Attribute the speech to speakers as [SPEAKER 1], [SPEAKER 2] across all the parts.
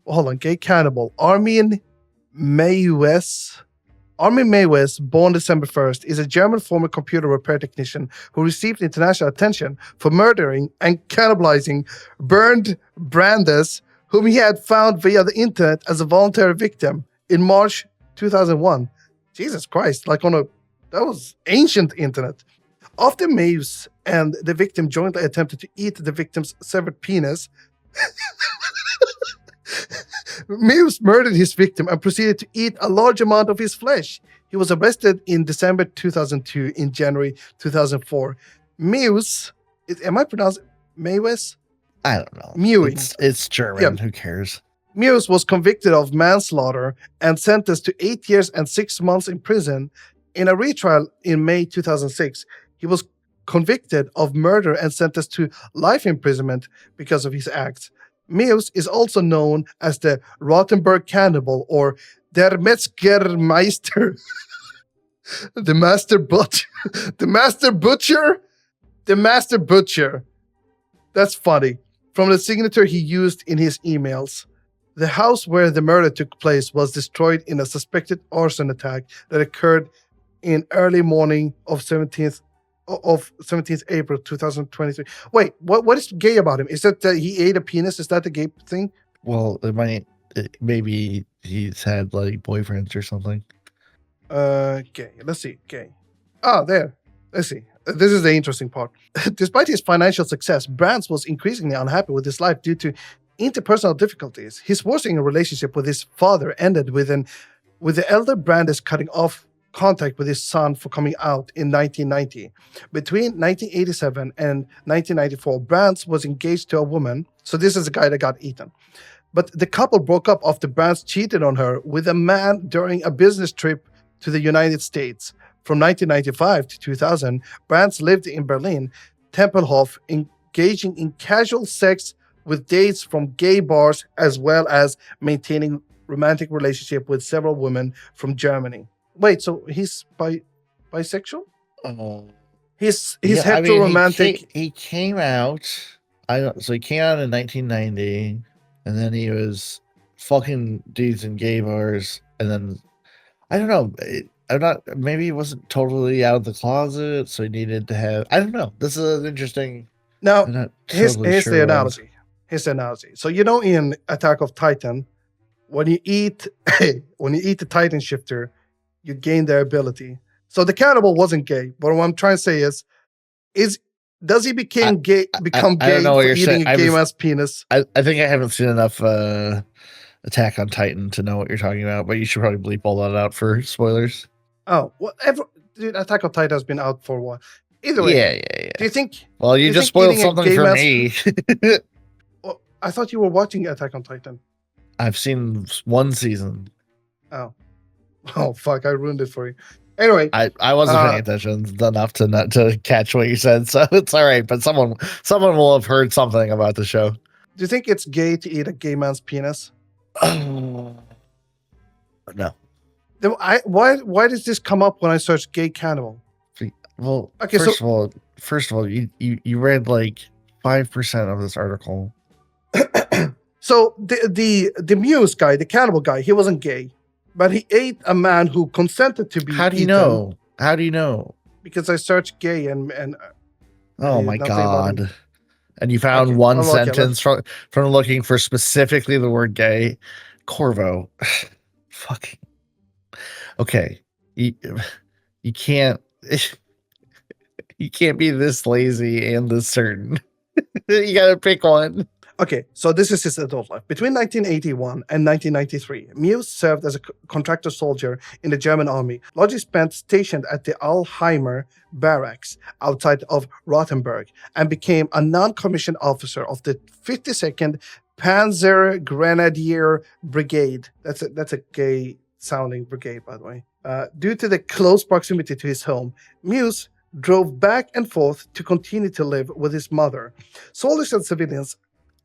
[SPEAKER 1] hold on, gay cannibal. Armin Meiwes. Armin Meiwes, born December 1st, is a German former computer repair technician who received international attention for murdering and cannibalizing Bernd Brandes, whom he had found via the internet as a voluntary victim in March 2001. Jesus Christ, that was ancient internet. After Meiwes and the victim jointly attempted to eat the victim's severed penis, Meiwes murdered his victim and proceeded to eat a large amount of his flesh. He was arrested in December 2002. In January 2004. Meiwes, am I pronouncing Meiwes?
[SPEAKER 2] I don't know.
[SPEAKER 1] Meiwes.
[SPEAKER 2] It's German. Yeah. Who cares?
[SPEAKER 1] Meiwes was convicted of manslaughter and sentenced to 8 years and 6 months in prison. In a retrial in May 2006, he was convicted of murder and sentenced to life imprisonment because of his acts. Meiwes is also known as the Rothenburg Cannibal or Der Metzgermeister, the Master Butcher, the Master Butcher, the Master Butcher. That's funny. From the signature he used in his emails. The house where the murder took place was destroyed in a suspected arson attack that occurred in early morning of 17th April 2023. Wait, what is gay about him? Is that he ate a penis? Is that the gay thing?
[SPEAKER 2] Well, maybe he's had like boyfriends or something.
[SPEAKER 1] Gay. Let's see. Gay. Oh, there. Let's see. This is the interesting part. Despite his financial success, Brands was increasingly unhappy with his life due to interpersonal difficulties. His worsening relationship with his father ended with the elder Brandes cutting off contact with his son for coming out in 1990. Between 1987 and 1994, Brands was engaged to a woman. So this is a guy that got eaten. But the couple broke up after Brands cheated on her with a man during a business trip to the United States. From 1995 to 2000, Brands lived in Berlin, Tempelhof, engaging in casual sex with dates from gay bars, as well as maintaining romantic relationship with several women from Germany. Wait, so he's bisexual? He's heteroromantic.
[SPEAKER 2] He came out. So he came out in 1990, and then he was fucking dudes in gay bars, and then I don't know. Maybe he wasn't totally out of the closet, so he needed to have. I don't know. This is an interesting.
[SPEAKER 1] Now, here's the analogy. Here's the analogy. So in Attack of Titan, when you eat the Titan shifter, you gain their ability. So the cannibal wasn't gay, but what I'm trying to say does he become gay for eating a gay man's penis?
[SPEAKER 2] I think I haven't seen enough Attack on Titan to know what you're talking about, but you should probably bleep all that out for spoilers.
[SPEAKER 1] Oh, whatever. Dude, Attack on Titan has been out for a while. Either way.
[SPEAKER 2] Yeah.
[SPEAKER 1] Do you think?
[SPEAKER 2] Well, you just spoiled something for me.
[SPEAKER 1] Well, I thought you were watching Attack on Titan.
[SPEAKER 2] I've seen one season.
[SPEAKER 1] Oh, fuck! I ruined it for you. Anyway,
[SPEAKER 2] I wasn't paying attention enough to catch what you said, so it's all right. But someone will have heard something about the show.
[SPEAKER 1] Do you think it's gay to eat a gay man's penis?
[SPEAKER 2] No.
[SPEAKER 1] Then why does this come up when I search gay cannibal?
[SPEAKER 2] Well, okay, first of all, you read like 5% of this article.
[SPEAKER 1] So the Meiwes guy, the cannibal guy, he wasn't gay, but he ate a man who consented to be.
[SPEAKER 2] How do you know? How do you know?
[SPEAKER 1] Because I searched gay and.
[SPEAKER 2] Oh my god! And you found one sentence from looking for specifically the word gay. Corvo, fucking. Okay, you can't. You can't be this lazy and this certain. You gotta pick one.
[SPEAKER 1] Okay, so this is his adult life. Between 1981 and 1993, Meiwes served as a contractor soldier in the German army, largely spent stationed at the Alheimer barracks outside of Rothenburg, and became a non-commissioned officer of the 52nd Panzer Grenadier Brigade. That's a gay-sounding brigade, by the way. Due to the close proximity to his home, Meiwes drove back and forth to continue to live with his mother. Soldiers and civilians,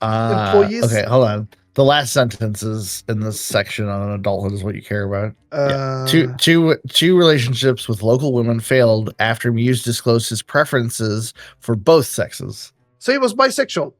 [SPEAKER 1] employees.
[SPEAKER 2] Okay, hold on. The last sentences in this section on adulthood is what you care about. Two relationships with local women failed after Meiwes disclosed his preferences for both sexes.
[SPEAKER 1] So he was bisexual.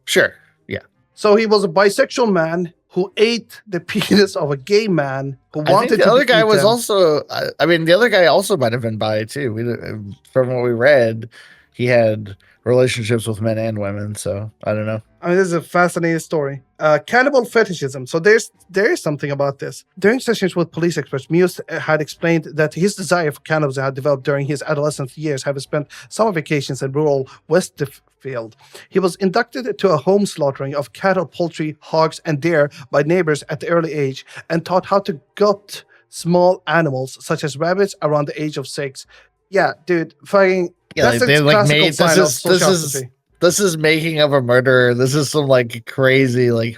[SPEAKER 1] Sure,
[SPEAKER 2] yeah.
[SPEAKER 1] So he was a bisexual man who ate the penis of a gay man who
[SPEAKER 2] I
[SPEAKER 1] wanted
[SPEAKER 2] think the
[SPEAKER 1] to
[SPEAKER 2] other
[SPEAKER 1] be
[SPEAKER 2] guy was
[SPEAKER 1] eaten.
[SPEAKER 2] also. I mean, the other guy also might have been bi too. From what we read, he had relationships with men and women. So I don't know.
[SPEAKER 1] I mean, this is a fascinating story. Cannibal fetishism. So there is something about this. During sessions with police experts, Meiwes had explained that his desire for cannibalism had developed during his adolescent years, having spent summer vacations in rural Westfield. He was inducted to a home slaughtering of cattle, poultry, hogs, and deer by neighbors at the early age, and taught how to gut small animals such as rabbits around the age of 6. Yeah, dude, fucking.
[SPEAKER 2] Yeah,
[SPEAKER 1] That's
[SPEAKER 2] they
[SPEAKER 1] a
[SPEAKER 2] like
[SPEAKER 1] classical
[SPEAKER 2] made
[SPEAKER 1] sign of sociopathy.
[SPEAKER 2] this is making of a murderer. This is some like crazy like.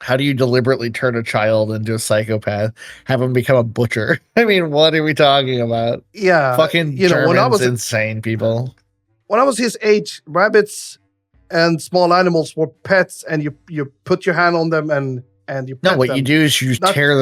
[SPEAKER 2] How do you deliberately turn a child into a psychopath? Have him become a butcher? I mean, what are we talking about?
[SPEAKER 1] Yeah,
[SPEAKER 2] Fucking Germans, insane people.
[SPEAKER 1] When I was his age, rabbits and small animals were pets, and you put your hand on them and you pet
[SPEAKER 2] No, what
[SPEAKER 1] them.
[SPEAKER 2] you do is you tear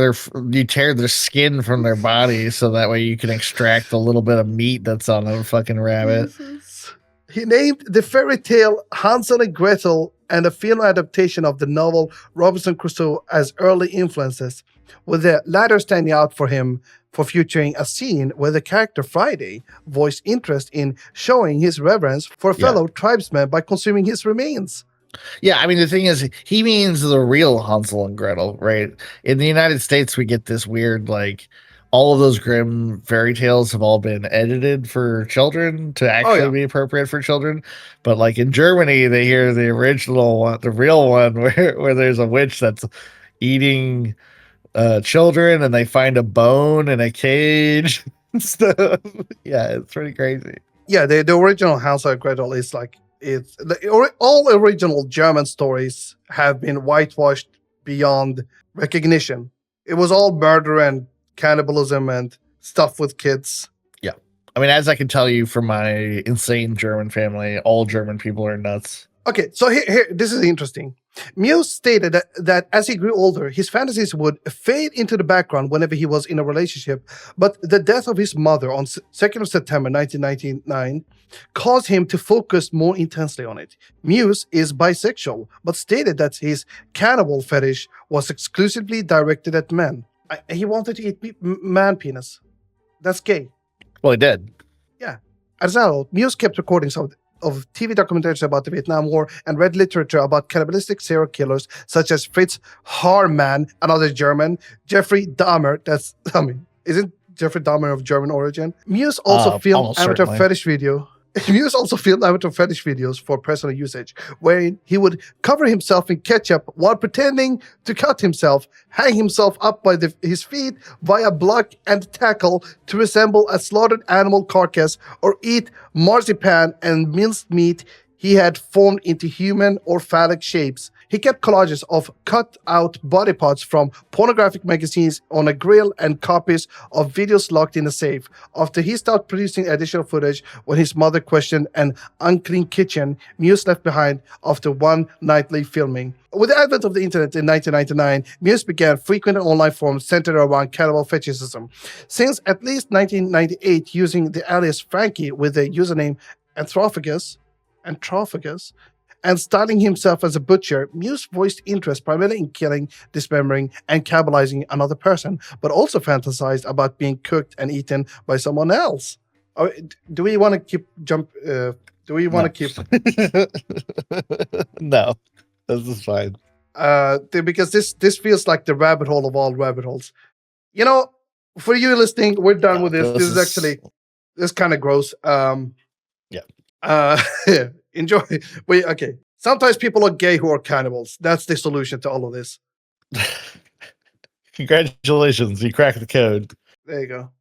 [SPEAKER 2] their skin from their body so that way you can extract a little bit of meat that's on a fucking rabbit.
[SPEAKER 1] Jesus. He named the fairy tale Hansel and Gretel and a film adaptation of the novel Robinson Crusoe as early influences, with the latter standing out for him for featuring a scene where the character Friday voiced interest in showing his reverence for fellow tribesmen by consuming his remains.
[SPEAKER 2] Yeah, I mean, the thing is, he means the real Hansel and Gretel, right? In the United States, we get this weird, like, all of those grim fairy tales have all been edited for children to actually be appropriate for children. But, like, in Germany, they hear the original one, the real one, where there's a witch that's eating children and they find a bone in a cage and stuff. Yeah, it's pretty crazy.
[SPEAKER 1] Yeah, the original Hansel and Gretel is like, all original German stories have been whitewashed beyond recognition. It was all murder and cannibalism and stuff with kids.
[SPEAKER 2] Yeah. I mean, as I can tell you from my insane German family, all German people are nuts.
[SPEAKER 1] Okay, so here this is interesting. Meiwes stated that as he grew older, his fantasies would fade into the background whenever he was in a relationship, but the death of his mother on 2nd of September 1999 caused him to focus more intensely on it. Meiwes is bisexual, but stated that his cannibal fetish was exclusively directed at men. He wanted to eat man penis. That's gay.
[SPEAKER 2] Well, he did.
[SPEAKER 1] Yeah. As an adult, Meiwes kept recordings of TV documentaries about the Vietnam War and read literature about cannibalistic serial killers such as Fritz Haarmann, another German, Jeffrey Dahmer. Isn't Jeffrey Dahmer of German origin? Meiwes also filmed amateur fetish video. Meiwes also filmed amateur fetish videos for personal usage, wherein he would cover himself in ketchup while pretending to cut himself, hang himself up by his feet via block and tackle to resemble a slaughtered animal carcass, or eat marzipan and minced meat he had formed into human or phallic shapes. He kept collages of cut-out body parts from pornographic magazines on a grill and copies of videos locked in a safe. After he stopped producing additional footage when his mother questioned an unclean kitchen, Meiwes left behind after one nightly filming. With the advent of the internet in 1999, Meiwes began frequent online forums centered around cannibal fetishism. Since at least 1998, using the alias Frankie with the username Anthrophagus, and styling himself as a butcher, Meiwes voiced interest primarily in killing, dismembering, and cannibalizing another person, but also fantasized about being cooked and eaten by someone else. Do we want to keep
[SPEAKER 2] No, this is fine.
[SPEAKER 1] Because this feels like the rabbit hole of all rabbit holes. You know, for you listening, we're done with this. This is kind of gross. Enjoy. Okay. Sometimes people are gay who are cannibals. That's the solution to all of this.
[SPEAKER 2] Congratulations, you cracked the code.
[SPEAKER 1] There you go.